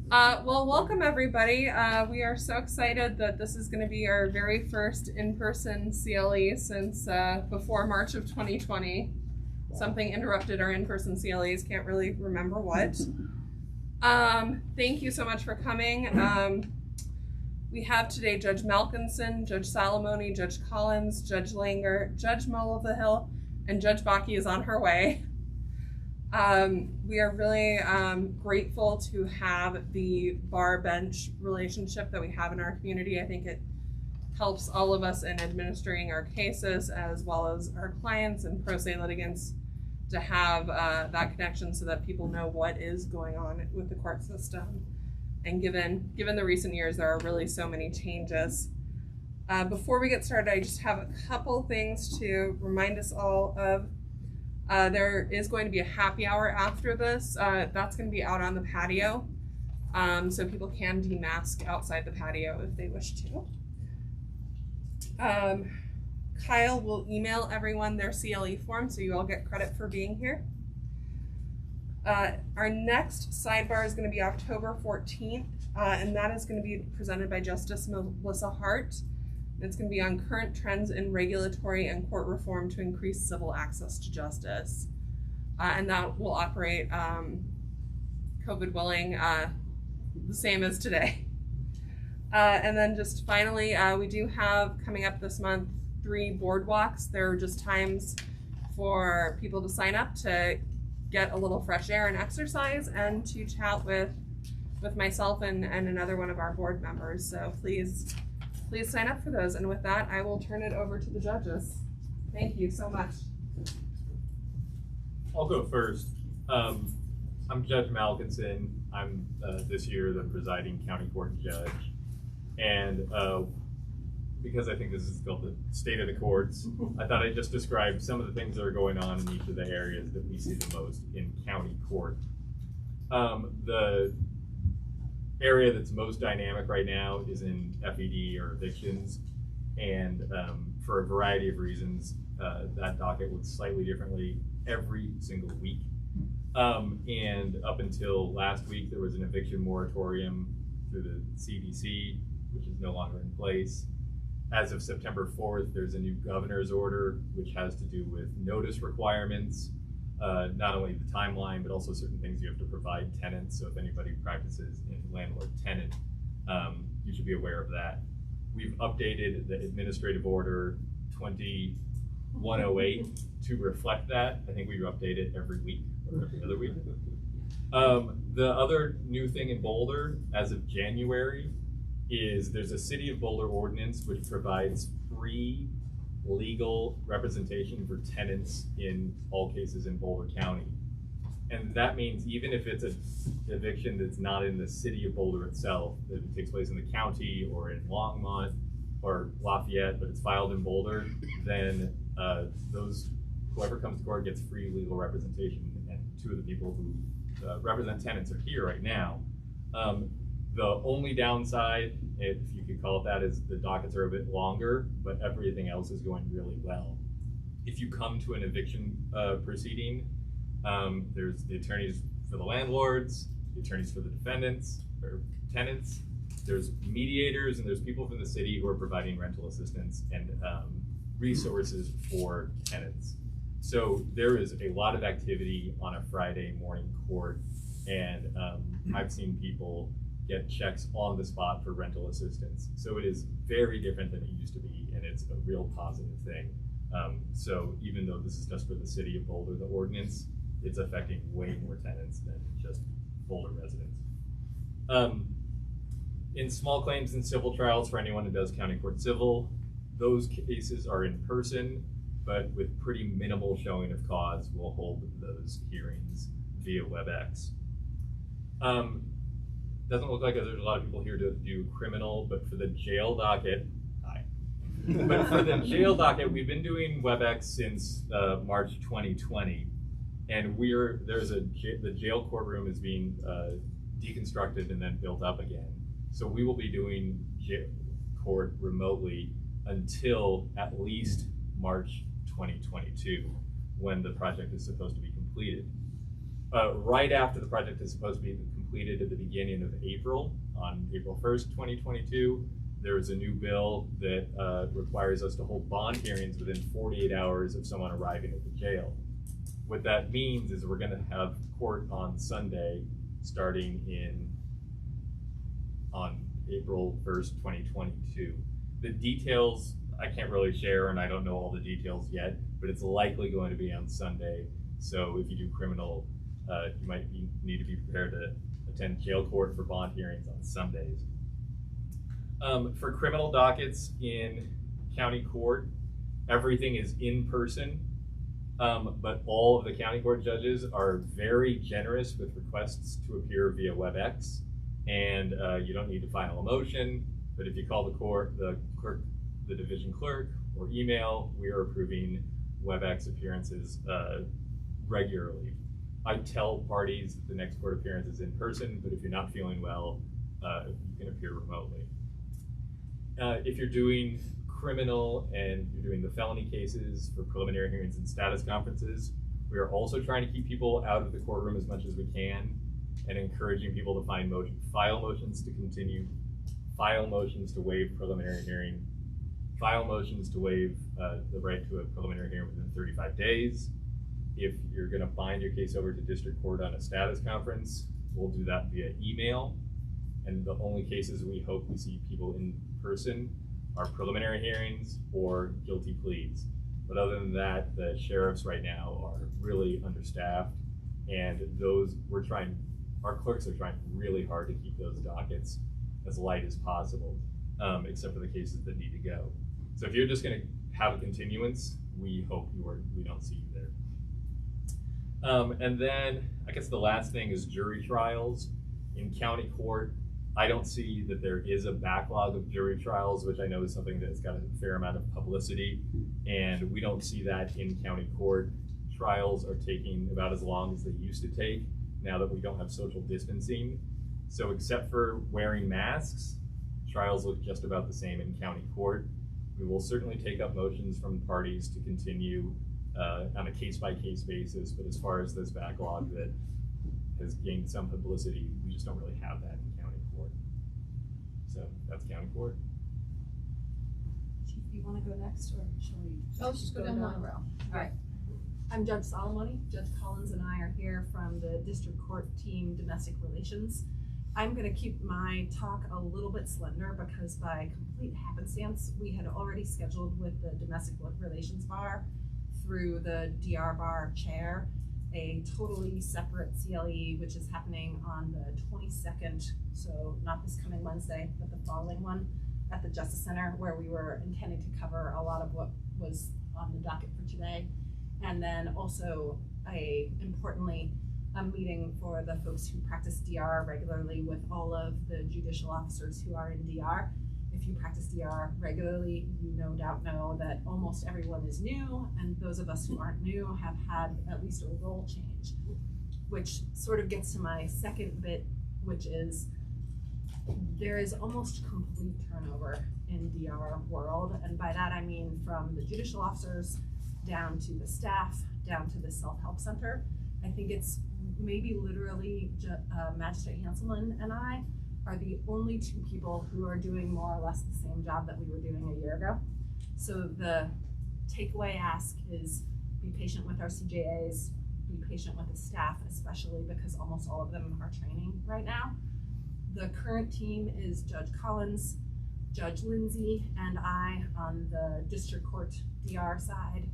Well, welcome everybody. We are so excited that this is going to be our very first in-person CLE since before March of 2020. Something interrupted our in-person CLEs, can't really remember what. Thank you so much for coming. We have today Judge Malkinson, Judge Salomone, Judge Collins, Judge Langer, Judge Mulvahill, and Judge Bakke is on her way. We are really grateful to have the bar bench relationship that we have in our community. I think it helps all of us in administering our cases as well as our clients and pro se litigants to have that connection so that people know what is going on with the court system. And given the recent years, there are really so many changes. Before we get started, I just have a couple things to remind us all of. There is going to be a happy hour after this. That's going to be out on the patio. So people can demask outside the patio if they wish to. Kyle will email everyone their CLE form so you all get credit for being here. Our next sidebar is going to be October 14th, and that is going to be presented by Justice Melissa Hart. It's going to be on current trends in regulatory and court reform to increase civil access to justice. And that will operate, COVID willing, the same as today. And then just finally, we do have coming up this month 3 boardwalks. There are just times for people to sign up to get a little fresh air and exercise and to chat with myself and another one of our board members. So please sign up for those. And with that, I will turn it over to the judges. Thank you so much. I'll go first. I'm Judge Malkinson. I'm this year the presiding county court judge. And because I think this is called the state of the courts, I thought I'd just describe some of the things that are going on in each of the areas that we see the most in county court. The area that's most dynamic right now is in FED or evictions, and for a variety of reasons, that docket looks slightly differently every single week. And up until last week, there was an eviction moratorium through the CDC, which is no longer in place. As of September 4th, there's a new governor's order, which has to do with notice requirements, not only the timeline, but also certain things you have to provide tenants. So if anybody practices in landlord-tenant, you should be aware of that. We've updated the administrative order 2108 to reflect that. I think we update it every week or every other week. The other new thing in Boulder as of January is there's a City of Boulder ordinance which provides free legal representation for tenants in all cases in Boulder County. And that means even if it's an eviction that's not in the City of Boulder itself, that it takes place in the county or in Longmont or Lafayette, but it's filed in Boulder, then whoever comes to court gets free legal representation. And 2 of the people who represent tenants are here right now. The only downside, if you could call it that, is the dockets are a bit longer, but everything else is going really well. If you come to an eviction proceeding, there's the attorneys for the landlords, the attorneys for the defendants or tenants, there's mediators, and there's people from the city who are providing rental assistance and resources for tenants. So there is a lot of activity on a Friday morning court, and I've seen people get checks on the spot for rental assistance. So it is very different than it used to be, and it's a real positive thing. So even though this is just for the City of Boulder, the ordinance, it's affecting way more tenants than just Boulder residents. In small claims and civil trials, for anyone who does county court civil, those cases are in person, but with pretty minimal showing of cause, we'll hold those hearings via Webex. Doesn't look like there's a lot of people here to do criminal, but for the jail docket, hi. But for the jail docket, we've been doing Webex since March 2020, and the jail courtroom is being deconstructed and then built up again. So we will be doing jail court remotely until at least March 2022, when the project is supposed to be completed. right after the project is supposed to be completed at the beginning of April, on April 1st, 2022, there is a new bill that requires us to hold bond hearings within 48 hours of someone arriving at the jail. What that means is we're gonna have court on Sunday, starting on April 1st, 2022. The details, I can't really share, and I don't know all the details yet, but it's likely going to be on Sunday. So if you do criminal, you might need to be prepared to attend jail court for bond hearings on Sundays. For criminal dockets in county court, everything is in person, but all of the county court judges are very generous with requests to appear via Webex, and you don't need to file a motion, but if you call the court, the division clerk, or email, we are approving Webex appearances regularly. I tell parties that the next court appearance is in person, but if you're not feeling well, you can appear remotely. If you're doing criminal and you're doing the felony cases for preliminary hearings and status conferences, we are also trying to keep people out of the courtroom as much as we can and encouraging people to file motions to continue, file motions to waive preliminary hearing, file motions to waive the right to a preliminary hearing within 35 days. If you're gonna bind your case over to district court on a status conference, we'll do that via email. And the only cases we hope we see people in person are preliminary hearings or guilty pleas. But other than that, the sheriffs right now are really understaffed, and our clerks are trying really hard to keep those dockets as light as possible, except for the cases that need to go. So if you're just gonna have a continuance, we hope we don't see you there. And then I guess the last thing is jury trials. In county court, I don't see that there is a backlog of jury trials, which I know is something that's got a fair amount of publicity, and we don't see that in county court. Trials are taking about as long as they used to take now that we don't have social distancing. So except for wearing masks, trials look just about the same in county court. We will certainly take up motions from parties to continue on a case-by-case basis, but as far as this backlog that has gained some publicity, we just don't really have that in county court. So that's county court. Chief, do you want to go next, or shall we? Oh, just go down one row. All right. I'm Judge Salomone. Judge Collins and I are here from the District Court Team Domestic Relations. I'm going to keep my talk a little bit slender because by complete happenstance, we had already scheduled with the Domestic Relations Bar through the DR Bar chair a totally separate CLE, which is happening on the 22nd, so not this coming Wednesday, but the following one at the Justice Center, where we were intending to cover a lot of what was on the docket for today. And then also, importantly, a meeting for the folks who practice DR regularly with all of the judicial officers who are in DR. If you practice DR regularly, you no doubt know that almost everyone is new, and those of us who aren't new have had at least a role change, which sort of gets to my second bit, which is there is almost complete turnover in DR world, and by that I mean from the judicial officers down to the staff, down to the self-help center. I think it's maybe literally Magistrate Hanselman and I are the only two people who are doing more or less the same job that we were doing a year ago. So the takeaway ask is be patient with our CJAs, be patient with the staff, especially because almost all of them are training right now. The current team is Judge Collins, Judge Lindsay, and I on the District Court DR side,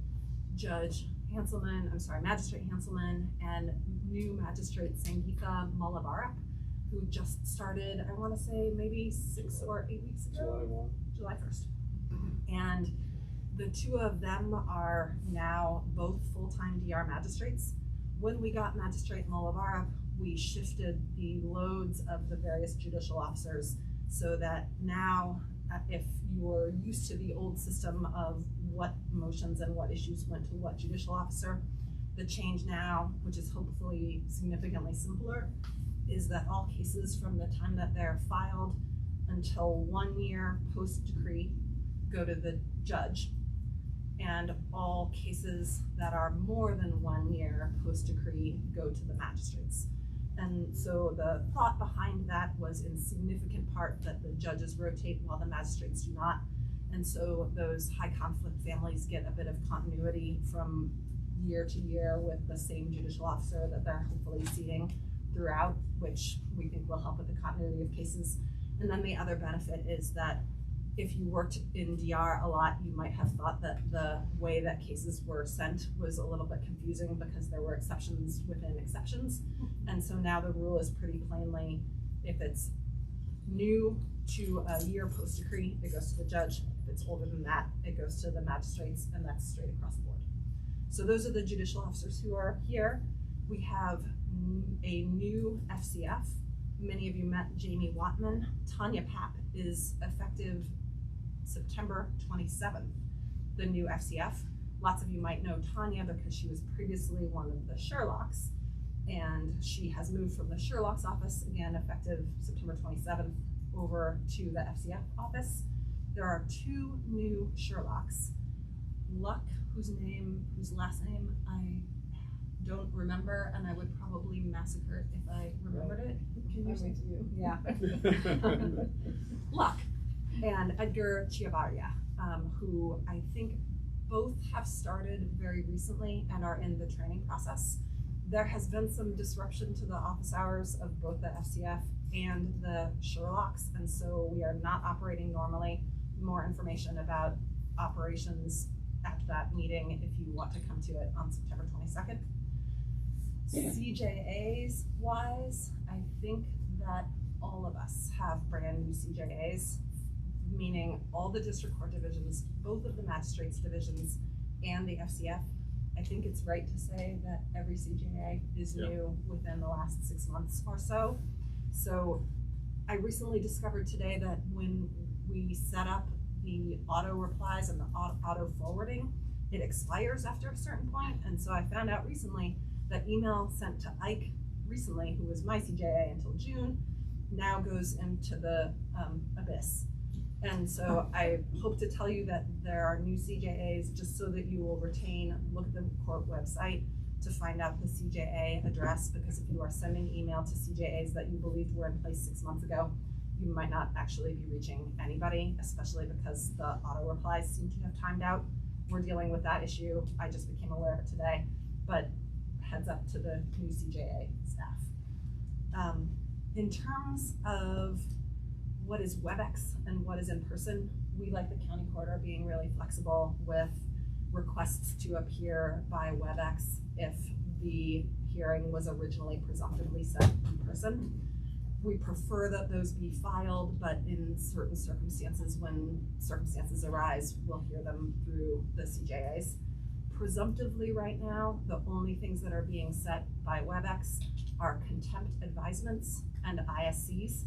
Magistrate Hanselman, and new Magistrate Sangeetha Mullavarat, who just started, I want to say maybe 6 or 8 weeks ago, July 1st. And the two of them are now both full-time DR magistrates. When we got Magistrate Mullavarat, we shifted the loads of the various judicial officers so that now, if you were used to the old system of what motions and what issues went to what judicial officer, the change now, which is hopefully significantly simpler, is that all cases from the time that they're filed until 1 year post-decree go to the judge. and all cases that are more than 1 year post-decree go to the magistrates. And so the thought behind that was in significant part that the judges rotate while the magistrates do not. And so those high conflict families get a bit of continuity from year to year with the same judicial officer that they're hopefully seeing throughout, which we think will help with the continuity of cases. And then the other benefit is that if you worked in DR a lot, you might have thought that the way that cases were sent was a little bit confusing because there were exceptions within exceptions. And so now the rule is pretty plainly, if it's new to a year post-decree, it goes to the judge. If it's older than that, it goes to the magistrates, and that's straight across the board. So those are the judicial officers who are here. We have a new FCF. Many of you met Jamie Watman. Tanya Papp is effective September 27th, the new FCF. Lots of you might know Tanya because she was previously one of the Sherlocks, and she has moved from the Sherlock's office, again effective September 27th, over to the FCF office. There are 2 new Sherlocks. Luck, whose last name I don't remember, and I would probably massacre it if I remembered it. Can you say you? Yeah. Luck and Edgar Chiavaria, who I think both have started very recently and are in the training process. There has been some disruption to the office hours of both the FCF and the Sherlocks, and so we are not operating normally. More information about operations at that meeting if you want to come to it on September 22nd. CJAs wise, I think that all of us have brand new CJAs, meaning all the district court divisions, both of the magistrates divisions and the FCF. I think it's right to say that every CJA is new within the last 6 months or so. So I recently discovered today that when we set up the auto replies and the auto forwarding, it expires after a certain point. And so I found out recently that email sent to Ike recently, who was my CJA until June, now goes into the abyss. And so I hope to tell you that there are new CJAs just so that you will retain, look at the court website to find out the CJA address, because if you are sending email to CJAs that you believed were in place 6 months ago, you might not actually be reaching anybody, especially because the auto replies seem to have timed out. We're dealing with that issue. I just became aware of it today, but heads up to the new CJA staff. In terms of what is Webex and what is in person, we, like the county court, are being really flexible with requests to appear by Webex if the hearing was originally presumptively set in person. We prefer that those be filed, but in certain circumstances, when circumstances arise, we'll hear them through the CJAs. Presumptively right now, the only things that are being set by Webex are contempt advisements and ISCs,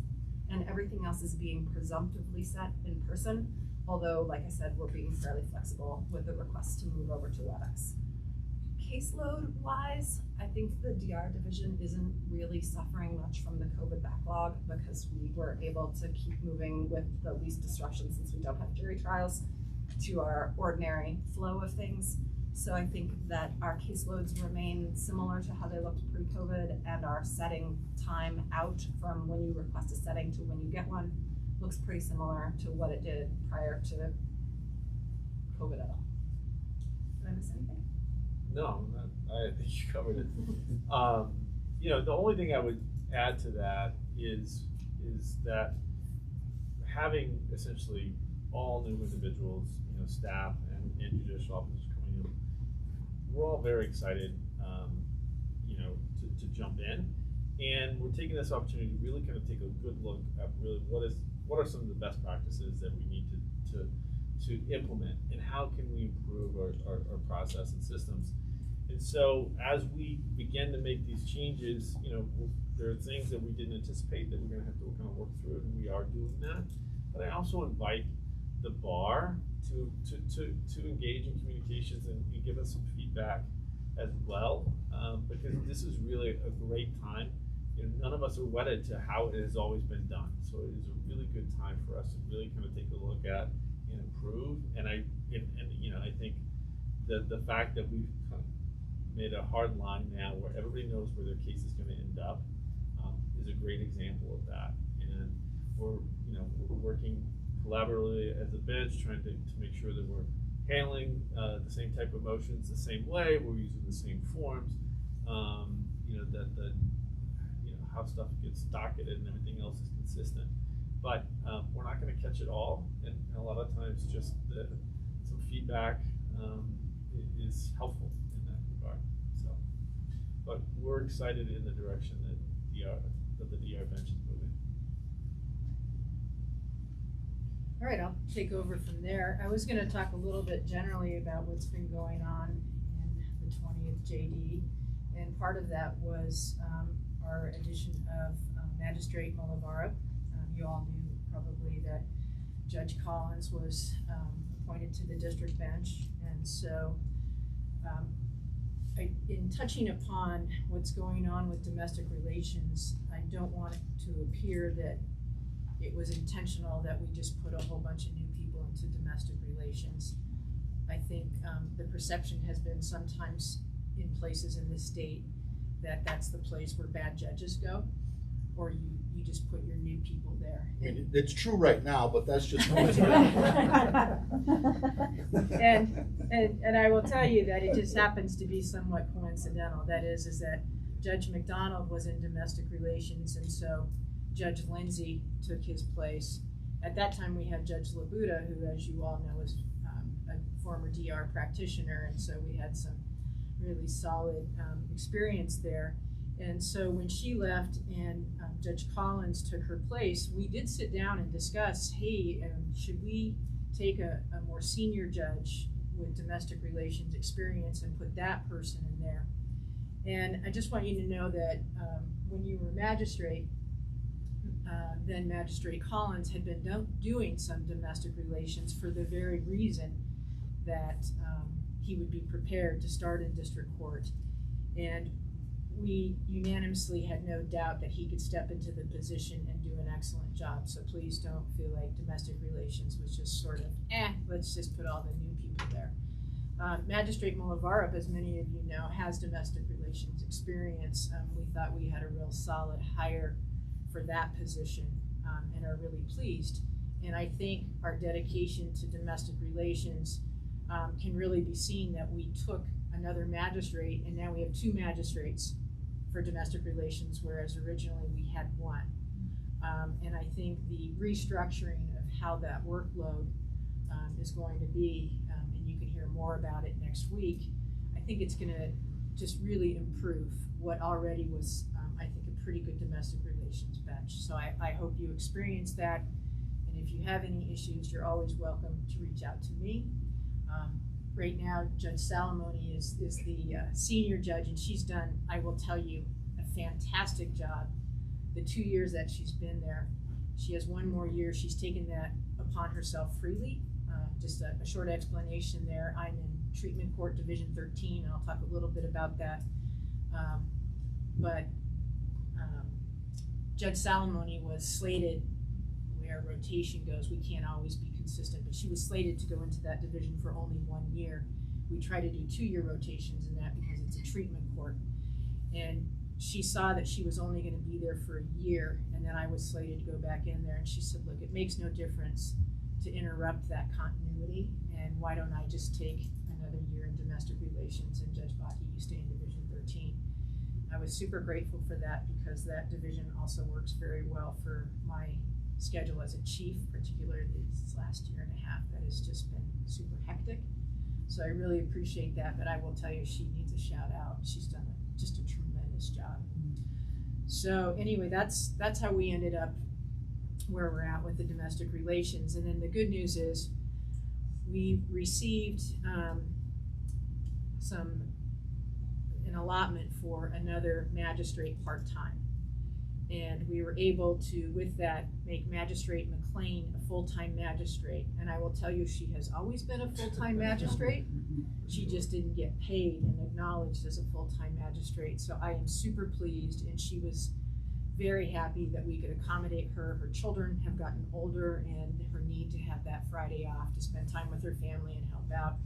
and everything else is being presumptively set in person, although, like I said, we're being fairly flexible with the request to move over to Webex. Caseload-wise, I think the DR division isn't really suffering much from the COVID backlog because we were able to keep moving with the least disruption, since we don't have jury trials, to our ordinary flow of things. So I think that our caseloads remain similar to how they looked pre-COVID, and our setting time out from when you request a setting to when you get one looks pretty similar to what it did prior to COVID at all. Did I miss anything? No, I think you covered it. You know, the only thing I would add to that is that having essentially all new individuals, you know, staff and judicial officers coming in, we're all very excited, you know, to jump in, and we're taking this opportunity to really kind of take a good look at really what are some of the best practices that we need to implement, and how can we improve our process and systems. And so as we begin to make these changes, you know, there are things that we didn't anticipate that we're going to have to kind of work through, and we are doing that. But I also invite the bar to engage in communications and give us some feedback as well, because this is really a great time. You know, none of us are wedded to how it has always been done, so it is a really good time for us to really kind of take a look at and improve. And you know, I think the fact that we've kind of made a hard line now where everybody knows where their case is going to end up is a great example of that. And we're working collaboratively as a bench, trying to make sure that we're handling the same type of motions the same way, we're using the same forms, that how stuff gets docketed and everything else is consistent. But we're not going to catch it all, and a lot of times just some feedback is helpful in that regard. So, but we're excited in the direction that the DR bench is moving. All right, I'll take over from there. I was going to talk a little bit generally about what's been going on in the 20th JD, and part of that was our addition of Magistrate Mulvahill. You all knew probably that Judge Collins was appointed to the district bench, and so in touching upon what's going on with domestic relations, I don't want it to appear that it was intentional that we just put a whole bunch of new people into domestic relations. I think the perception has been sometimes in places in this state that that's the place where bad judges go, or you just put your new people there. I mean, it's true right now, but that's just and I will tell you that it just happens to be somewhat coincidental. That is that Judge McDonald was in domestic relations, and so Judge Lindsay took his place. At that time, we had Judge Labuda, who, as you all know, is a former DR practitioner, and so we had some really solid experience there. And so when she left and Judge Collins took her place, we did sit down and discuss, hey, should we take a more senior judge with domestic relations experience and put that person in there? And I just want you to know that when you were magistrate, then Magistrate Collins had been doing some domestic relations for the very reason that he would be prepared to start in district court. And we unanimously had no doubt that he could step into the position and do an excellent job. So please don't feel like domestic relations was just sort of, let's just put all the new people there. Magistrate Mulvahill, as many of you know, has domestic relations experience. We thought we had a real solid hire for that position and are really pleased. And I think our dedication to domestic relations can really be seen that we took another magistrate and now we have two magistrates for domestic relations, whereas originally we had one. And I think the restructuring of how that workload is going to be, and you can hear more about it next week, I think it's going to just really improve what already was, I think, a pretty good domestic relations bench. So I hope you experience that. And if you have any issues, you're always welcome to reach out to me. Right now, Judge Salomone is the senior judge, and she's done, I will tell you, a fantastic job. The 2 years that she's been there, she has one more year. She's taken that upon herself freely. Just a short explanation there. I'm in Treatment Court Division 13, and I'll talk a little bit about that. But Judge Salomone was slated, where rotation goes, we can't always be consistent, but she was slated to go into that division for only 1 year. We try to do 2-year rotations in that because it's a treatment court. And she saw that she was only going to be there for a year, and then I was slated to go back in there, and she said, look, it makes no difference to interrupt that continuity, and why don't I just take another year in domestic relations, and Judge Bakke, you stay in Division 13. I was super grateful for that because that division also works very well for my schedule as a chief, particularly this last year and a half. That has just been super hectic. So I really appreciate that, but I will tell you she needs a shout out. She's done just a tremendous job. So anyway, that's how we ended up where we're at with the domestic relations. And then the good news is we received an allotment for another magistrate part-time. And we were able to, with that, make Magistrate McLean a full-time magistrate. And I will tell you, she has always been a full-time magistrate. She just didn't get paid and acknowledged as a full-time magistrate. So I am super pleased, and she was very happy that we could accommodate her. Her children have gotten older, and her need to have that Friday off to spend time with her family and help out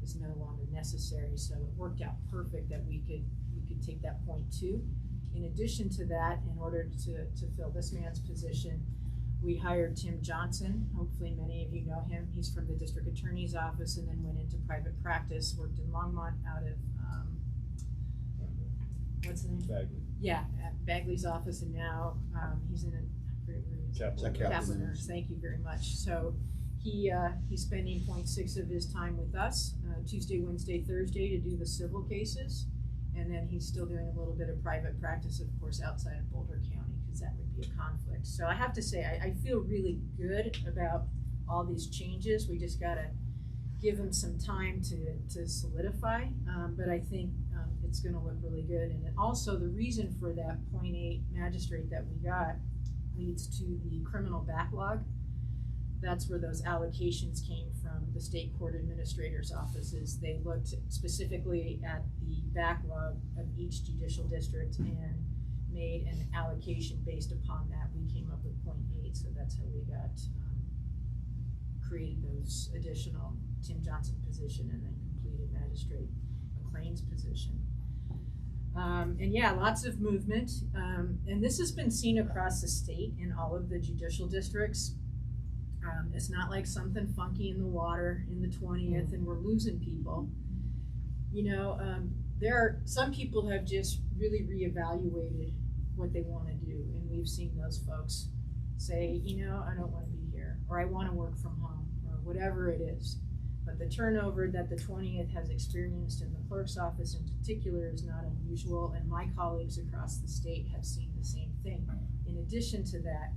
is no longer necessary. So it worked out perfect that we could take that point too. In addition to that, in order to fill this man's position, we hired Tim Johnson. Hopefully many of you know him. He's from the district attorney's office and then went into private practice, worked in Longmont out of, what's the name? Bagley. Yeah, at Bagley's office, and now he's in Kaplan. Kaplan. Thank you very much. So he's spending 0.6 of his time with us, Tuesday, Wednesday, Thursday to do the civil cases. And then he's still doing a little bit of private practice, of course, outside of Boulder County, because that would be a conflict. So I have to say, I feel really good about all these changes. We just gotta give them some time to solidify, but I think it's gonna look really good. And also the reason for that 0.8 magistrate that we got leads to the criminal backlog. That's where those allocations came from the state court administrator's offices. They looked specifically at the backlog of each judicial district and made an allocation based upon that. We came up with 0.8, so that's how we got created those additional Tim Johnson position and then completed magistrate McLean's position. And yeah, lots of movement. And this has been seen across the state in all of the judicial districts. It's not like something funky in the water in the 20th and we're losing people. You know, there are some people have just really reevaluated what they want to do, and we've seen those folks say, you know, I don't want to be here, or I want to work from home, or whatever it is. But the turnover that the 20th has experienced in the clerk's office in particular is not unusual, and my colleagues across the state have seen the same thing. In addition to that,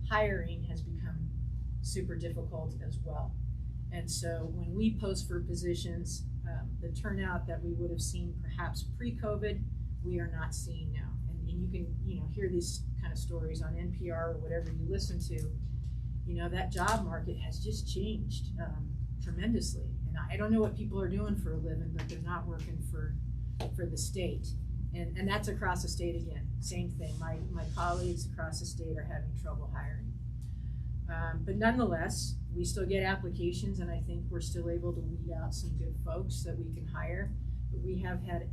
hiring has become super difficult as well. And so when we post for positions, the turnout that we would have seen perhaps pre-COVID, we are not seeing now. And you can, you know, hear these kind of stories on NPR or whatever you listen to. You know, that job market has just changed tremendously. And I don't know what people are doing for a living, but they're not working for the state. And that's across the state again. Same thing. My colleagues across the state are having trouble hiring. But nonetheless, we still get applications, and I think we're still able to weed out some good folks that we can hire. But we have had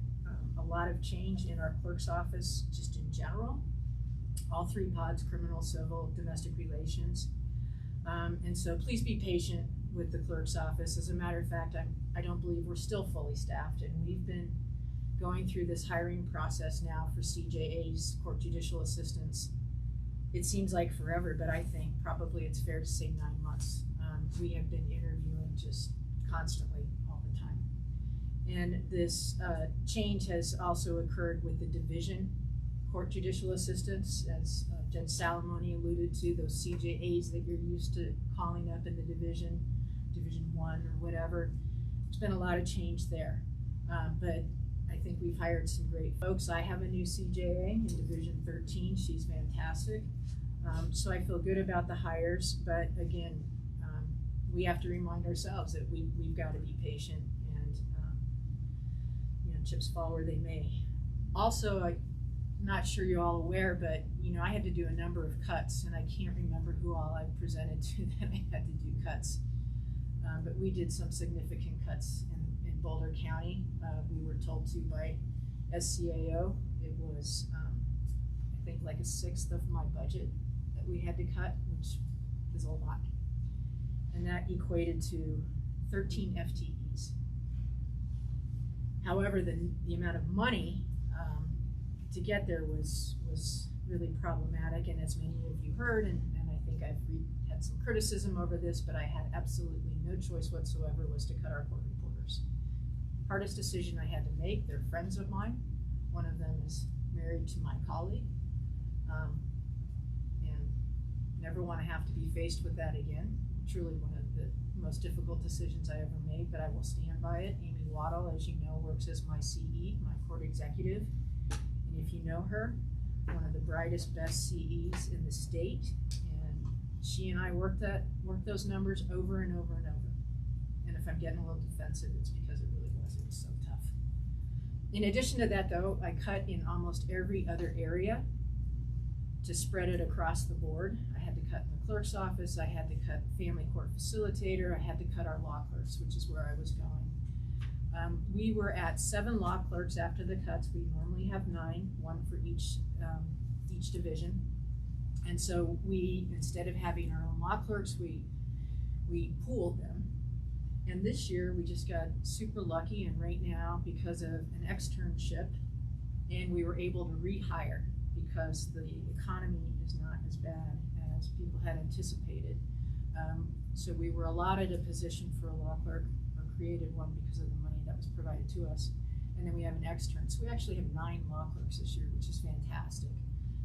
a lot of change in our clerk's office just in general. All three pods, criminal, civil, domestic relations. And so please be patient with the clerk's office. As a matter of fact, I don't believe we're still fully staffed, and we've been going through this hiring process now for CJAs, court judicial assistants. It seems like forever, but I think probably it's fair to say 9 months. We have been interviewing just constantly all the time. And this change has also occurred with the division court judicial assistants, as Judge Salomone alluded to, those CJAs that you're used to calling up in the Division 1 or whatever. There's been a lot of change there, but I think we've hired some great folks. I have a new CJA in Division 13. She's fantastic. So I feel good about the hires, but again, we have to remind ourselves that we've got to be patient, and you know, chips fall where they may. Also, I'm not sure you're all aware, but you know, I had to do a number of cuts, and I can't remember who all I presented to that I had to do cuts. But we did some significant cuts in Boulder County. We were told to by SCAO. It was, I think, like 1/6 of my budget that we had to cut, which is a lot. And that equated to 13 FTEs. However, the amount of money to get there was really problematic, and as many of you heard, and I think I've had some criticism over this, but I had absolutely no choice whatsoever, was to cut our court reporters. Hardest decision I had to make. They're friends of mine. One of them is married to my colleague, and never want to have to be faced with that again. Truly one of the most difficult decisions I ever made, but I will stand by it. Amy Waddle, as you know, works as my CE, my court executive, and if you know her, one of the brightest, best CEs in the state, and she and I worked those numbers over and over and over. And if I'm getting a little defensive, it's because it was so tough. In addition to that, though, I cut in almost every other area to spread it across the board. I had to cut in the clerk's office, I had to cut family court facilitator, I had to cut our law clerks, which is where I was going. We were at 7 law clerks after the cuts. We normally have 9, 1 for each division. And so we, instead of having our own law clerks, we pooled them. And this year we just got super lucky, and right now, because of an externship, and we were able to rehire because the economy is not as bad as people had anticipated. So we were allotted a position for a law clerk, or created one because of the money that was provided to us. And then we have an extern. So we actually have 9 law clerks this year, which is fantastic.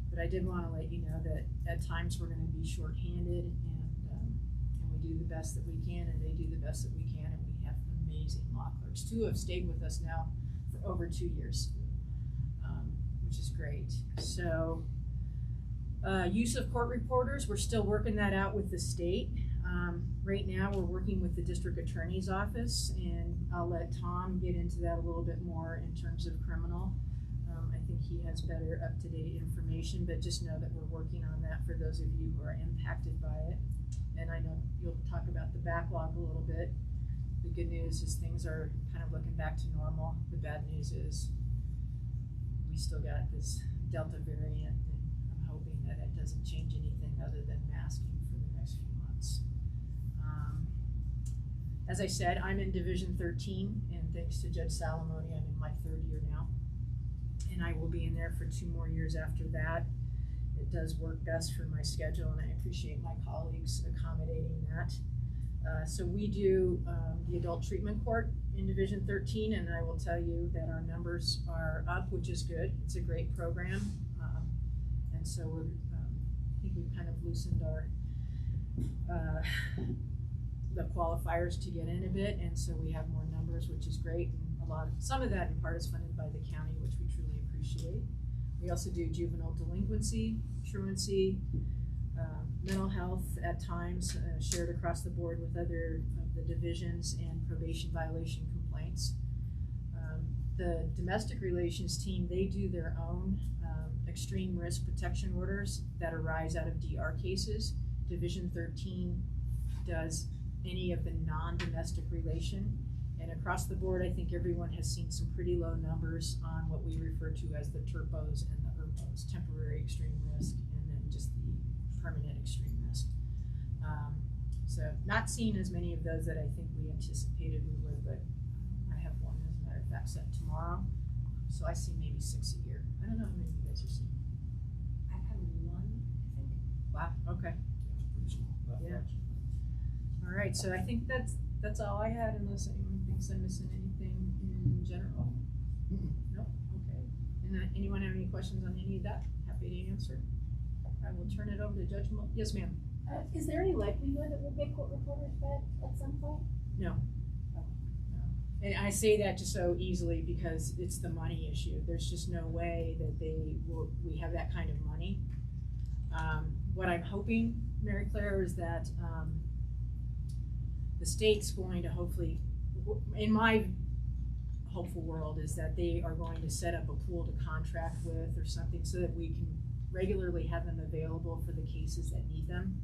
But I did want to let you know that at times we're going to be shorthanded, and we do the best that we can, and they do the best that we can, and we have amazing law clerks. 2 have stayed with us now for over 2 years, which is great. So use of court reporters, we're still working that out with the state. Right now we're working with the district attorney's office, and I'll let Tom get into that a little bit more in terms of criminal. I think he has better up-to-date information, but just know that we're working on that for those of you who are impacted by it. And I know you'll talk about the backlog a little bit. The good news is things are kind of looking back to normal. The bad news is we still got this Delta variant, and I'm hoping that it doesn't change anything other than masking for the next few months. As I said, I'm in Division 13, and thanks to Judge Salomone, I'm in my 3rd year now. And I will be in there for 2 more years after that. It does work best for my schedule, and I appreciate my colleagues accommodating that. So we do the adult treatment court in Division 13, and I will tell you that our numbers are up, which is good. It's a great program. And so we're, I think we've kind of loosened our the qualifiers to get in a bit, and so we have more numbers, which is great. And some of that in part is funded by the county, which we truly appreciate. We also do juvenile delinquency, truancy, mental health at times, shared across the board with other of the divisions, and probation violation complaints. The domestic relations team, they do their own extreme risk protection orders that arise out of DR cases. Division 13 does any of the non-domestic relation. And across the board, I think everyone has seen some pretty low numbers on what we refer to as the TERPOs and the ERPOs, temporary extreme risk, and then just the permanent extreme risk. So not seeing as many of those that I think we anticipated we would, but I have one, as a matter of fact, set tomorrow. So I see maybe 6 a year. I don't know how many you guys are seeing. I've had 1, I think. Wow, okay. Yeah. All right, so I think that's all I had, unless anyone thinks I'm missing anything in general. No? Okay. And anyone have any questions on any of that? Happy to answer. I will turn it over to Judge Yes, ma'am. Is there any likelihood that we'll get court reporters back at some point? No. No. And I say that just so easily because it's the money issue. There's just no way that we have that kind of money. What I'm hoping, Mary Claire, is that the state's going to hopefully, in my hopeful world, is that they are going to set up a pool to contract with or something so that we can regularly have them available for the cases that need them.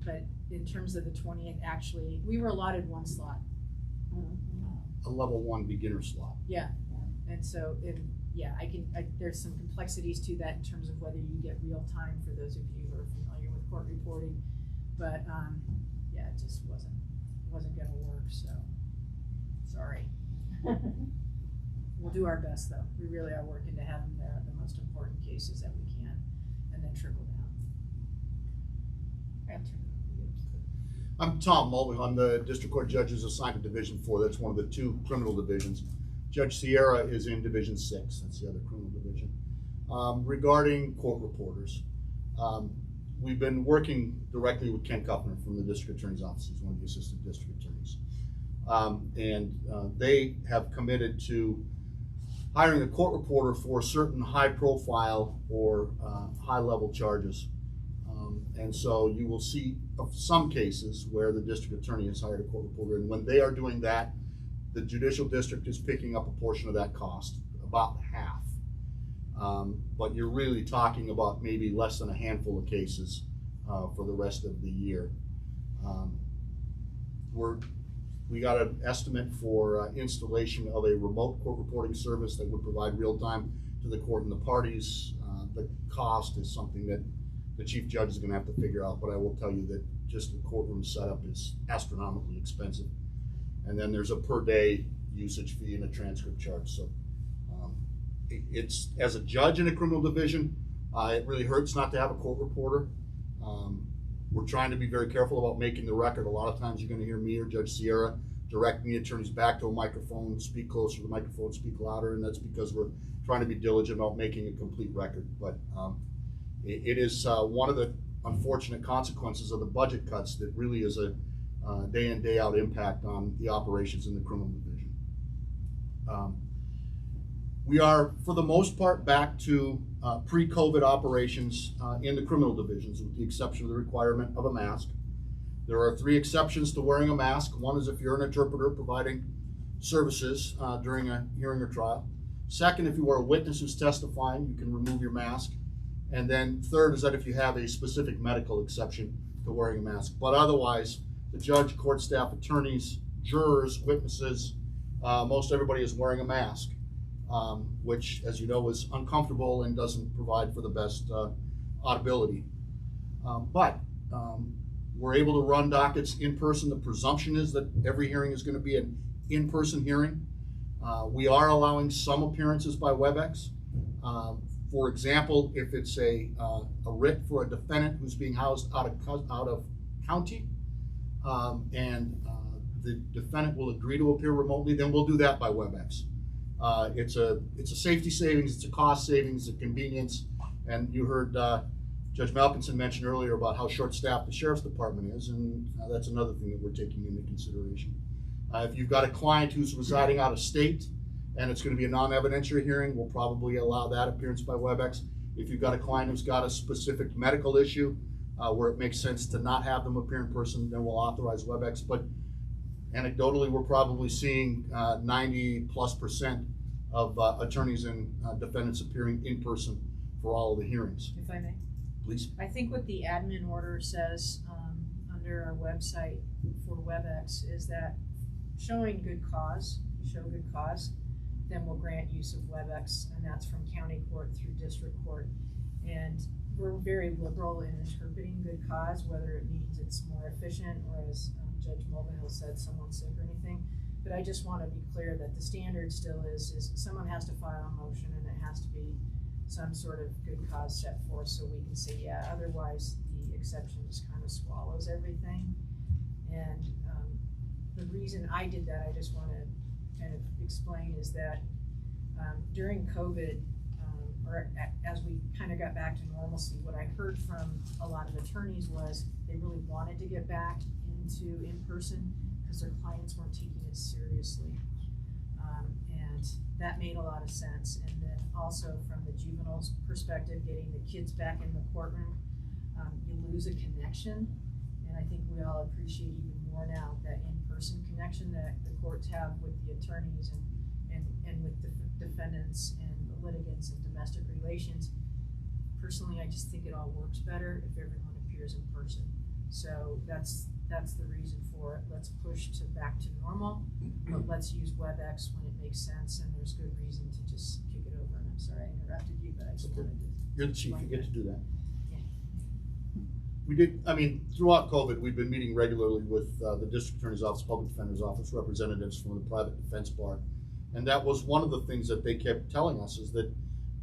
But in terms of the 20th, actually, we were allotted 1 slot. A level 1 beginner slot. Yeah, and so, there's some complexities to that in terms of whether you get real time for those of you who are familiar with court reporting. But yeah, it just wasn't gonna work, so sorry. We'll do our best though. We really are working to have them there at the most important cases that we can, and then trickle down. I'm Tom Mulvahill. I'm the district court judge who's assigned to Division 4. That's one of the 2 criminal divisions. Judge Sierra is in Division 6. That's the other criminal division. Regarding court reporters, we've been working directly with Ken Kuffner from the district attorney's office. He's one of the assistant district attorneys. They have committed to hiring a court reporter for certain high profile or high level charges. And so you will see some cases where the district attorney has hired a court reporter, and when they are doing that, the Judicial District is picking up a portion of that cost, about half. But you're really talking about maybe less than a handful of cases for the rest of the year. We're We got an estimate for installation of a remote court reporting service that would provide real time to the court and the parties. The cost is something that the chief judge is going to have to figure out, but I will tell you that just the courtroom setup is astronomically expensive. And then there's a per day usage fee and a transcript charge. So it's, as a judge in a criminal division, it really hurts not to have a court reporter. We're trying to be very careful about making the record. A lot of times you're going to hear me or Judge Sierra direct me attorneys back to a microphone, speak closer to the microphone, speak louder, and that's because we're trying to be diligent about making a complete record. But it is one of the unfortunate consequences of the budget cuts that really is a day in, day out impact on the operations in the criminal division. We are, for the most part, back to pre-COVID operations in the criminal divisions, with the exception of the requirement of a mask. There are 3 exceptions to wearing a mask. One is if you're an interpreter providing services during a hearing or trial. Second, if you are a witness who's testifying, you can remove your mask. And then third is that if you have a specific medical exception to wearing a mask. But otherwise, the judge, court staff, attorneys, jurors, witnesses, most everybody is wearing a mask, which, as you know, is uncomfortable and doesn't provide for the best audibility. But we're able to run dockets in person. The presumption is that every hearing is going to be an in-person hearing. We are allowing some appearances by Webex. For example, if it's a writ for a defendant who's being housed out of county, and the defendant will agree to appear remotely, then we'll do that by Webex. It's a safety savings, it's a cost savings, a convenience, and you heard Judge Malkinson mention earlier about how short-staffed the Sheriff's Department is, and that's another thing that we're taking into consideration. If you've got a client who's residing out of state and it's going to be a non-evidentiary hearing, we'll probably allow that appearance by Webex. If you've got a client who's got a specific medical issue where it makes sense to not have them appear in person, then we'll authorize Webex. But anecdotally, we're probably seeing 90+% of attorneys and defendants appearing in person for all of the hearings. If I may. Please. I think what the admin order says under our website for Webex is that showing good cause, show good cause, then we'll grant use of Webex, and that's from county court through district court. And we're very liberal in interpreting good cause, whether it means it's more efficient or, as Judge Mulvahill said, someone's sick or anything. But I just want to be clear that the standard still is someone has to file a motion and it has to be some sort of good cause set forth so we can say, yeah, otherwise the exception just kind of swallows everything. And the reason I did that, I just want to kind of explain, is that during COVID, or as we kind of got back to normalcy, what I heard from a lot of attorneys was they really wanted to get back into in-person because their clients weren't taking it seriously. And that made a lot of sense. And then also from the juveniles' perspective, getting the kids back in the courtroom, you lose a connection. And I think we all appreciate even more now that in-person connection that the courts have with the attorneys and with the defendants and the litigants and domestic relations. Personally, I just think it all works better if everyone appears in person. So that's the reason for it. Let's push to back to normal, but let's use Webex when it makes sense and there's good reason to just kick it over. And I'm sorry I interrupted you, but I just wanted to. You're the chief, you get to do that. Yeah. We did, I mean, throughout COVID, we've been meeting regularly with the District Attorney's Office, Public Defender's Office, representatives from the private defense bar. And that was one of the things that they kept telling us is that,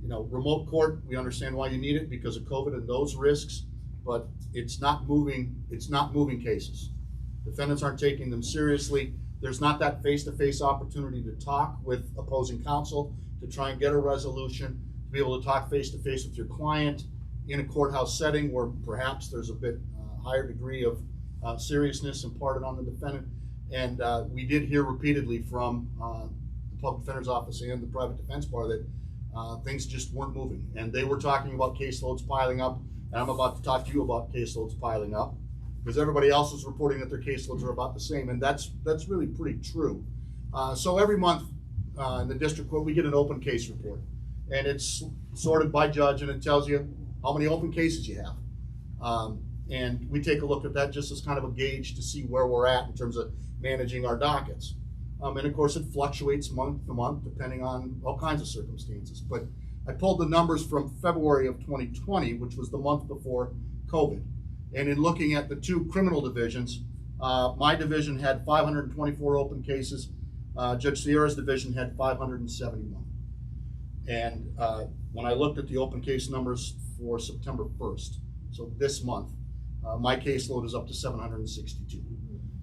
you know, remote court, we understand why you need it because of COVID and those risks, but it's not moving cases. Defendants aren't taking them seriously. There's not that face-to-face opportunity to talk with opposing counsel, to try and get a resolution, to be able to talk face-to-face with your client in a courthouse setting where perhaps there's a bit higher degree of seriousness imparted on the defendant. And we did hear repeatedly from the Public Defender's Office and the private defense bar that things just weren't moving. And they were talking about caseloads piling up. And I'm about to talk to you about caseloads piling up because everybody else is reporting that their caseloads are about the same. And that's really pretty true. So every month in the district court, we get an open case report. And it's sorted by judge and it tells you how many open cases you have. And we take a look at that just as kind of a gauge to see where we're at in terms of managing our dockets. And of course, it fluctuates month to month depending on all kinds of circumstances. But I pulled the numbers from February of 2020, which was the month before COVID. And in looking at the two criminal divisions, my division had 524 open cases. Judge Sierra's division had 571. And when I looked at the open case numbers for September 1st, so this month, my caseload is up to 762.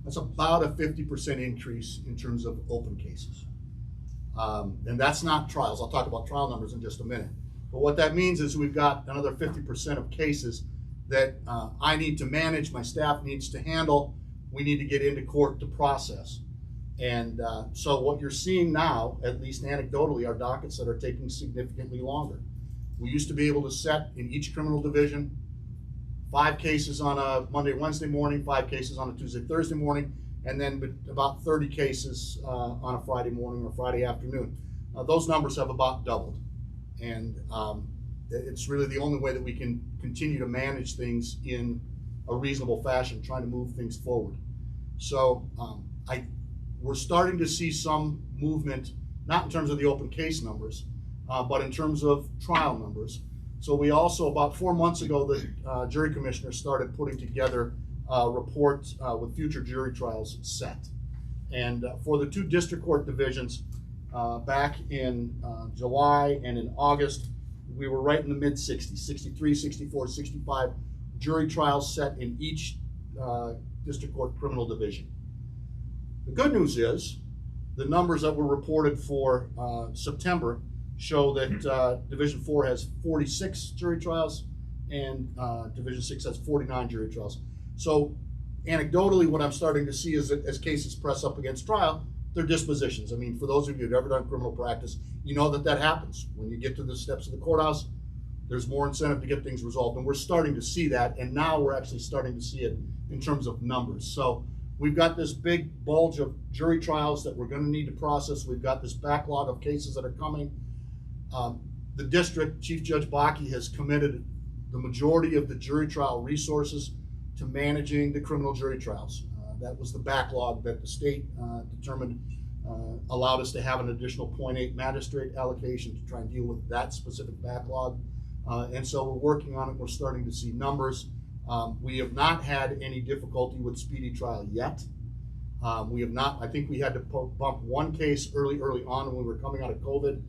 That's about a 50% increase in terms of open cases. And that's not trials. I'll talk about trial numbers in just a minute. But what that means is we've got another 50% of cases that I need to manage, my staff needs to handle, we need to get into court to process. And so what you're seeing now, at least anecdotally, are dockets that are taking significantly longer. We used to be able to set in each criminal division 5 cases on a Monday, Wednesday morning, 5 cases on a Tuesday, Thursday morning, and then about 30 cases on a Friday morning or Friday afternoon. Those numbers have about doubled. And it's really the only way that we can continue to manage things in a reasonable fashion, trying to move things forward. So we're starting to see some movement, not in terms of the open case numbers, but in terms of trial numbers. So we also, about 4 months ago, the jury commissioner started putting together a report with future jury trials set. And for the 2 district court divisions, back in July and in August, we were right in the mid-60s, 63, 64, 65 jury trials set in each district court criminal division. The good news is the numbers that were reported for September show that Division 4 has 46 jury trials and Division 6 has 49 jury trials. So anecdotally, what I'm starting to see is that as cases press up against trial, they're dispositions. I mean, for those of you who've ever done criminal practice, you know that that happens. When you get to the steps of the courthouse, there's more incentive to get things resolved. And we're starting to see that, and now we're actually starting to see it in terms of numbers. So we've got this big bulge of jury trials that we're gonna need to process. We've got this backlog of cases that are coming. The district, Chief Judge Bakke has committed the majority of the jury trial resources to managing the criminal jury trials. That was the backlog that the state determined allowed us to have an additional 0.8 magistrate allocation to try and deal with that specific backlog. And so we're working on it. We're starting to see numbers. We have not had any difficulty with speedy trial yet. We have not. I think we had to bump 1 case early on when we were coming out of COVID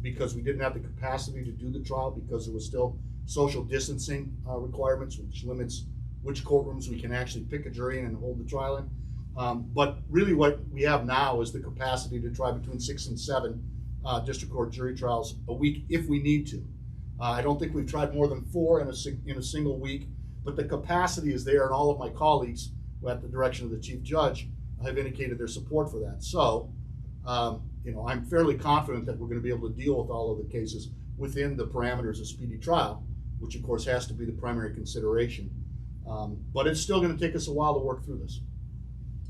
because we didn't have the capacity to do the trial because there was still social distancing requirements, which limits which courtrooms we can actually pick a jury in and hold the trial in. But really what we have now is the capacity to try between 6 and 7 district court jury trials a week if we need to. I don't think we've tried more than 4 in a single week, but the capacity is there, and all of my colleagues, at the direction of the Chief Judge, have indicated their support for that. So, I'm fairly confident that we're going to be able to deal with all of the cases within the parameters of speedy trial, which of course has to be the primary consideration. But it's still going to take us a while to work through this.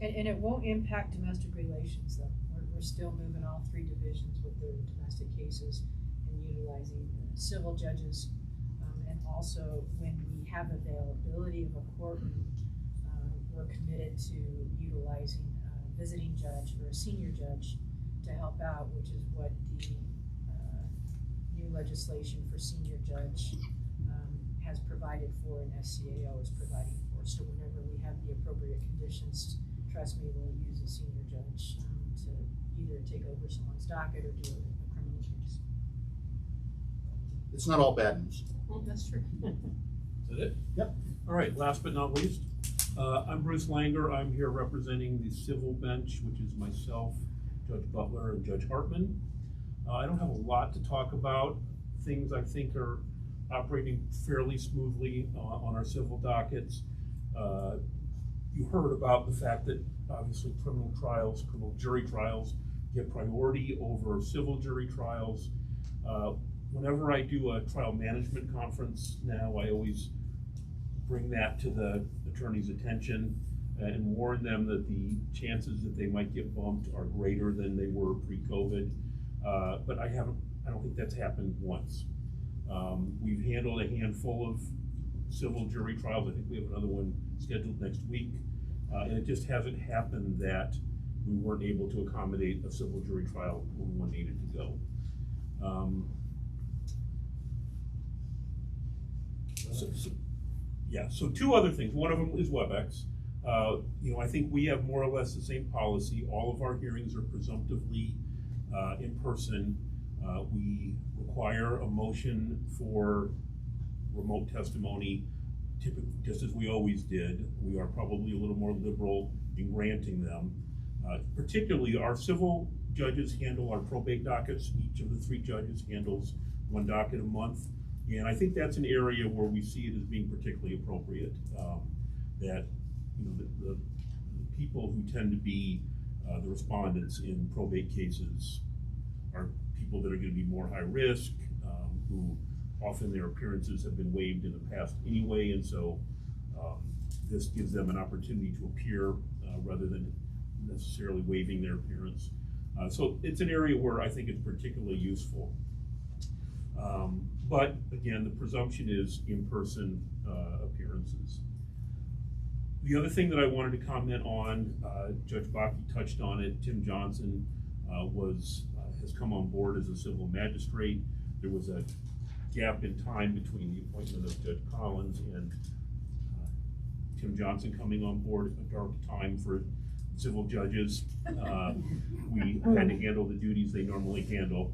And it won't impact domestic relations, though. We're still moving all 3 divisions with their domestic cases and utilizing civil judges. And also, when we have availability of a courtroom, we're committed to utilizing a visiting judge or a senior judge to help out, which is what the new legislation for senior judge has provided for, and SCAO is providing for. So whenever we have the appropriate conditions, trust me, we'll use a senior judge to either take over someone's docket or do a criminal case. It's not all bad news. That's true. Is that it? Yep. All right, last but not least, I'm Bruce Langer. I'm here representing the civil bench, which is myself, Judge Butler, and Judge Hartman. I don't have a lot to talk about. Things I think are operating fairly smoothly on our civil dockets. You heard about the fact that obviously criminal jury trials get priority over civil jury trials. Whenever I do a trial management conference now, I always bring that to the attorney's attention and warn them that the chances that they might get bumped are greater than they were pre-COVID. But I don't think that's happened once. We've handled a handful of civil jury trials. I think we have another one scheduled next week. And it just hasn't happened that we weren't able to accommodate a civil jury trial when one needed to go. So two other things. One of them is Webex. I think we have more or less the same policy. All of our hearings are presumptively in person. We require a motion for remote testimony, typically, just as we always did. We are probably a little more liberal in granting them. Particularly, our civil judges handle our probate dockets. Each of the 3 judges handles 1 docket a month. And I think that's an area where we see it as being particularly appropriate. That the people who tend to be the respondents in probate cases are people that are going to be more high risk, who often their appearances have been waived in the past anyway, and so this gives them an opportunity to appear rather than necessarily waiving their appearance. So it's an area where I think it's particularly useful. But again, the presumption is in-person appearances. The other thing that I wanted to comment on, Judge Bakke touched on it. Tim Johnson has come on board as a civil magistrate. There was a gap in time between the appointment of Judge Collins and Tim Johnson coming on board, a dark time for civil judges. We had to handle the duties they normally handle,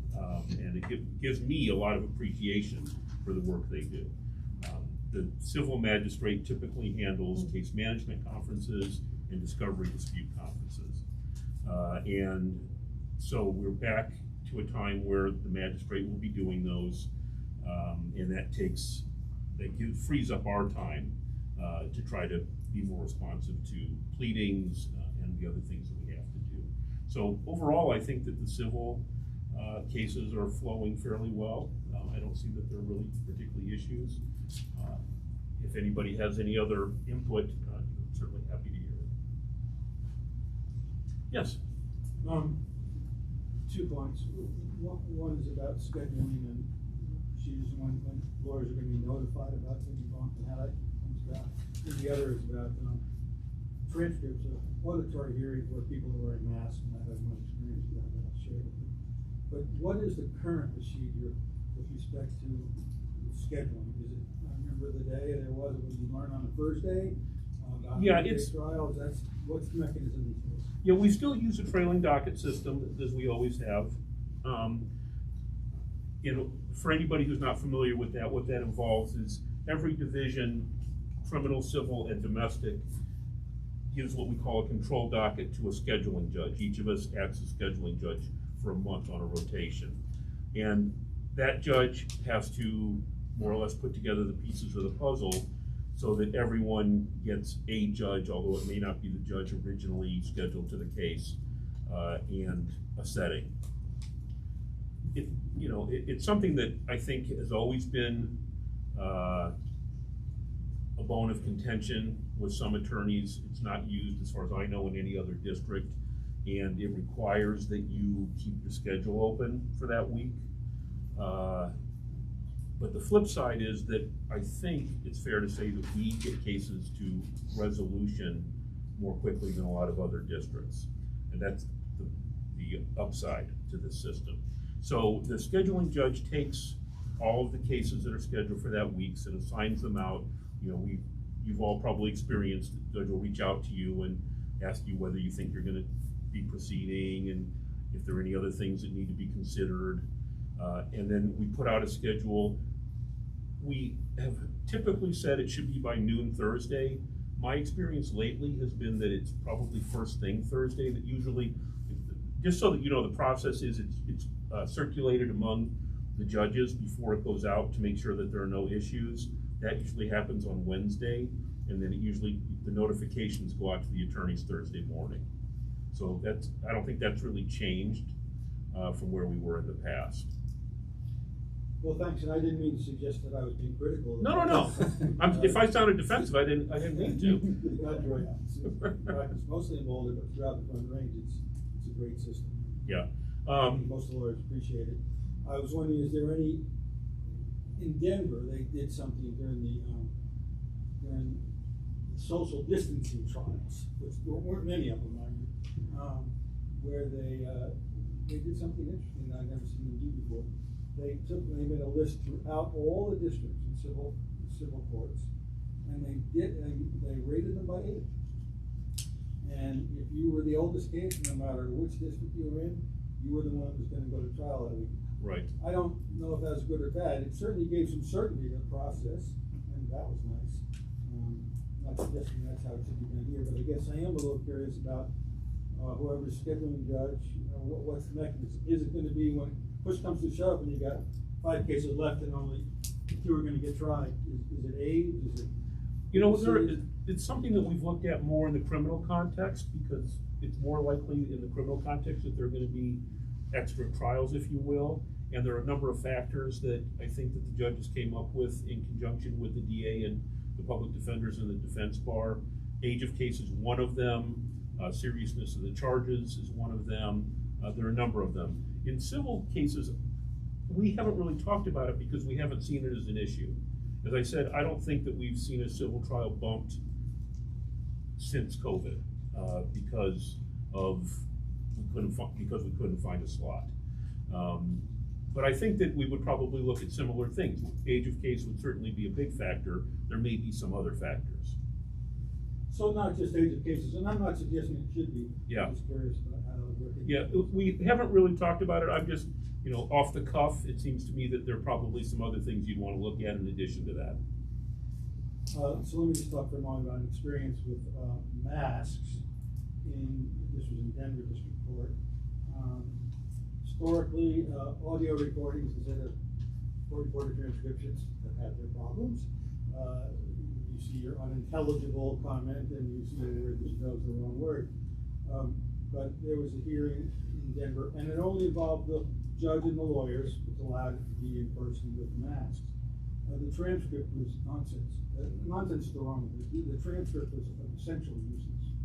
and it gives me a lot of appreciation for the work they do. The civil magistrate typically handles case management conferences and discovery dispute conferences. And so we're back to a time where the magistrate will be doing those, and that frees up our time to try to be more responsive to pleadings and the other things that we have to do. So overall, I think that the civil cases are flowing fairly well. I don't see that there are really particularly issues. If anybody has any other input, I'm certainly happy to hear it. Yes? 2 points. One is about scheduling, and she's when lawyers are going to be notified about things wrong and how that comes about. And the other is about transcripts of auditory hearings where people are wearing masks, and I've had one experience with that I'll share with you. But what is the current procedure with respect to scheduling? Is it, I remember the day there was, it was you learn on a Thursday? Yeah, it's trials. What's the mechanism these days? Yeah, we still use a trailing docket system as we always have. For anybody who's not familiar with that, what that involves is every division, criminal, civil, and domestic, gives what we call a control docket to a scheduling judge. Each of us acts as scheduling judge for a month on a rotation. And that judge has to more or less put together the pieces of the puzzle so that everyone gets a judge, although it may not be the judge originally scheduled to the case, and a setting. It's something that I think has always been a bone of contention with some attorneys. It's not used, as far as I know, in any other district, and it requires that you keep your schedule open for that week. But the flip side is that I think it's fair to say that we get cases to resolution more quickly than a lot of other districts. And that's the upside to this system. So the scheduling judge takes all of the cases that are scheduled for that week and assigns them out. You've all probably experienced the judge will reach out to you and ask you whether you think you're going to be proceeding and if there are any other things that need to be considered. And then we put out a schedule. We have typically said it should be by noon Thursday. My experience lately has been that it's probably first thing Thursday, that usually, just so that you know the process is, it's circulated among the judges before it goes out to make sure that there are no issues. That usually happens on Wednesday, and then the notifications go out to the attorneys Thursday morning. So I don't think that's really changed from where we were in the past. Well, thanks, and I didn't mean to suggest that I was being critical. No. If I sounded defensive, I didn't mean to. Not right. It's mostly in Boulder, but throughout the Front Range, it's a great system. Yeah. Most lawyers appreciate it. I was wondering, is there any, in Denver, they did something during the social distancing trials, which there weren't many of them, mind you, where they did something interesting that I've never seen them do before. They made a list throughout all the districts in civil courts, and they rated them by age. And if you were the oldest case, no matter which district you were in, you were the one who was going to go to trial that week. Right. I don't know if that's good or bad. It certainly gave some certainty to the process, and that was nice. Not suggesting that's how it should be done here, but I guess I am a little curious about whoever's scheduling judge. What's the mechanism? Is it going to be when push comes to shove and you got 5 cases left and only 2 are going to get tried? Is it age? Is it? It's something that we've looked at more in the criminal context, because it's more likely in the criminal context that there are going to be extra trials, if you will. And there are a number of factors that I think that the judges came up with in conjunction with the DA and the public defenders and the defense bar. Age of case is one of them. Seriousness of the charges is one of them. There are a number of them. In civil cases, we haven't really talked about it because we haven't seen it as an issue. As I said, I don't think that we've seen a civil trial bumped since COVID because we couldn't find a slot. But I think that we would probably look at similar things. Age of case would certainly be a big factor. There may be some other factors. So not just age of cases, and I'm not suggesting it should be. Yeah. I'm just curious about how it would work. Yeah, we haven't really talked about it. I'm just, off the cuff, it seems to me that there are probably some other things you'd want to look at in addition to that. So let me just talk for a moment about an experience with masks. This was in Denver District Court. Historically, audio recordings instead of court-reported transcriptions have had their problems. You see your unintelligible comment and you see where it knows the wrong word. But there was a hearing in Denver, and it only involved the judge and the lawyers, which allowed it to be in person with masks. The transcript was nonsense. Nonsense is the wrong word. The transcript was essentially useless.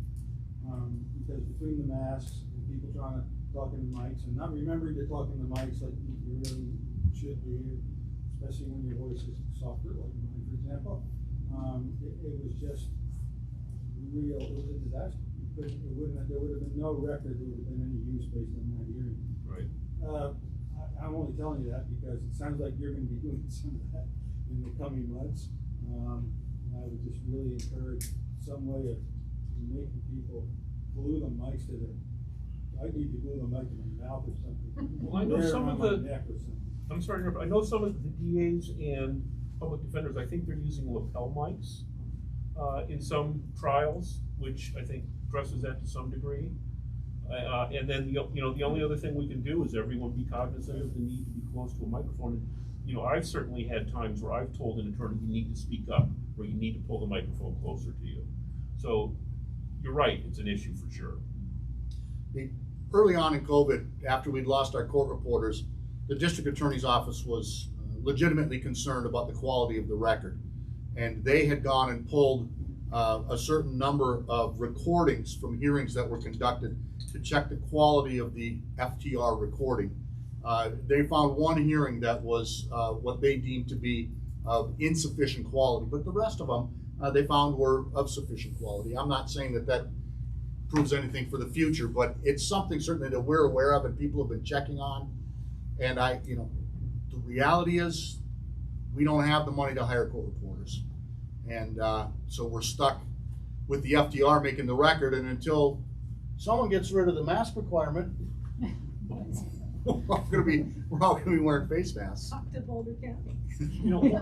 Because between the masks and people trying to talk in the mics and not remembering to talk in the mics like you really should be, especially when your voice is softer, like mine, for example, it was just real. It was a disaster. There would have been no record. There would have been any use based on that hearing. Right. I'm only telling you that because it sounds like you're going to be doing some of that in the coming months. I would just really encourage some way of making people glue the mics to their. I need to glue the mic to my mouth or something. Well, I know some of the. Neck or something. I'm sorry, I know some of the DAs and public defenders. I think they're using lapel mics in some trials, which I think addresses that to some degree. And then the only other thing we can do is everyone be cognizant of the need to be close to a microphone. And, I've certainly had times where I've told an attorney you need to speak up, or you need to pull the microphone closer to you. So you're right, it's an issue for sure. Early on in COVID, after we'd lost our court reporters, the district attorney's office was legitimately concerned about the quality of the record. And they had gone and pulled a certain number of recordings from hearings that were conducted to check the quality of the FTR recording. They found one hearing that was what they deemed to be of insufficient quality, but the rest of them they found were of sufficient quality. I'm not saying that proves anything for the future, but it's something certainly that we're aware of and people have been checking on. And the reality is we don't have the money to hire court reporters. And so we're stuck with the FDR making the record, and until someone gets rid of the mask requirement, we're all gonna be wearing face masks. Talk to Boulder County.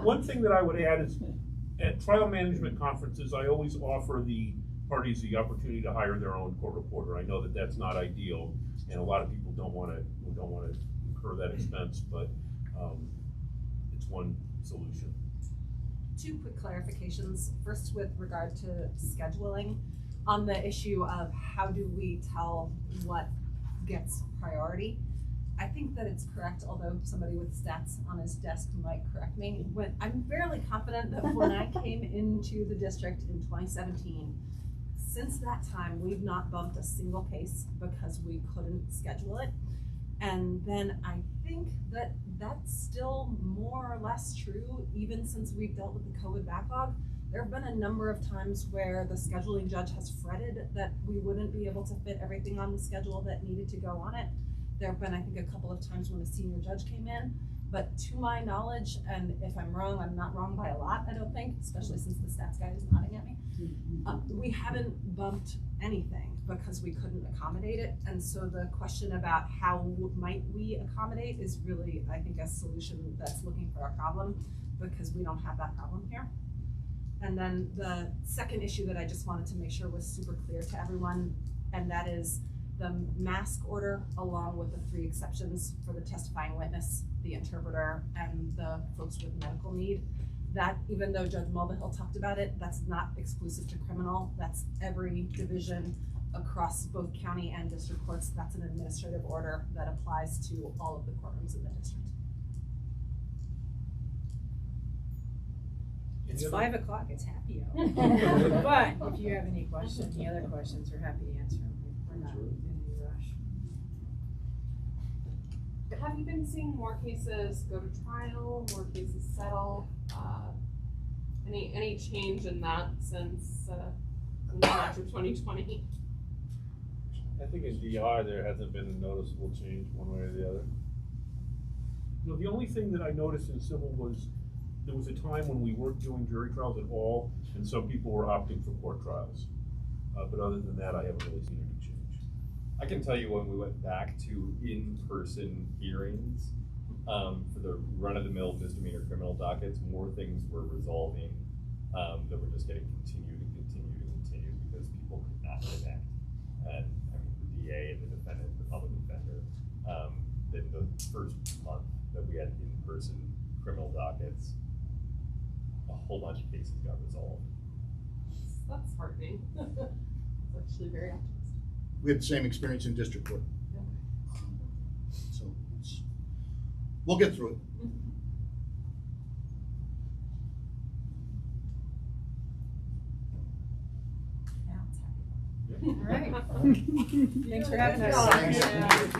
One thing that I would add is at trial management conferences, I always offer the parties the opportunity to hire their own court reporter. I know that that's not ideal, and a lot of people don't want to incur that expense, but it's one solution. 2 quick clarifications. First, with regard to scheduling, on the issue of how do we tell what gets priority, I think that it's correct, although somebody with stats on his desk might correct me. I'm fairly confident that when I came into the district in 2017, since that time, we've not bumped a single case because we couldn't schedule it. And then I think that that's still more or less true, even since we've dealt with the COVID backlog. There have been a number of times where the scheduling judge has fretted that we wouldn't be able to fit everything on the schedule that needed to go on it. There have been, I think, a couple of times when a senior judge came in, but to my knowledge, and if I'm wrong, I'm not wrong by a lot, I don't think, especially since the stats guy is nodding at me. We haven't bumped anything because we couldn't accommodate it. And so the question about how might we accommodate is really, I think, a solution that's looking for a problem, because we don't have that problem here. And then the second issue that I just wanted to make sure was super clear to everyone, and that is the mask order along with the 3 exceptions for the testifying witness, the interpreter, and the folks with medical need. That, even though Judge Mulvahill talked about it, that's not exclusive to criminal. That's every division across both county and district courts. That's an administrative order that applies to all of the courtrooms in the district. It's 5 o'clock, it's happy hour. But if you have any questions, any other questions, we're happy to answer them. We're not in any rush. Have you been seeing more cases go to trial, more cases settle? Any change in that since March of 2020? I think in DR there hasn't been a noticeable change one way or the other. No, the only thing that I noticed in civil was there was a time when we weren't doing jury trials at all, and some people were opting for court trials. But other than that, I haven't really seen any change. I can tell you when we went back to in-person hearings, for the run-of-the-mill misdemeanor criminal dockets, more things were resolving that were just getting continued because people could not connect. And I mean, the DA and the defendant, the public defender, in the first month that we had in-person criminal dockets, a whole bunch of cases got resolved. That's heartening. It's actually very optimistic. We had the same experience in district court. So we'll get through it. Now it's happy. All right. Thanks for having us. Thanks.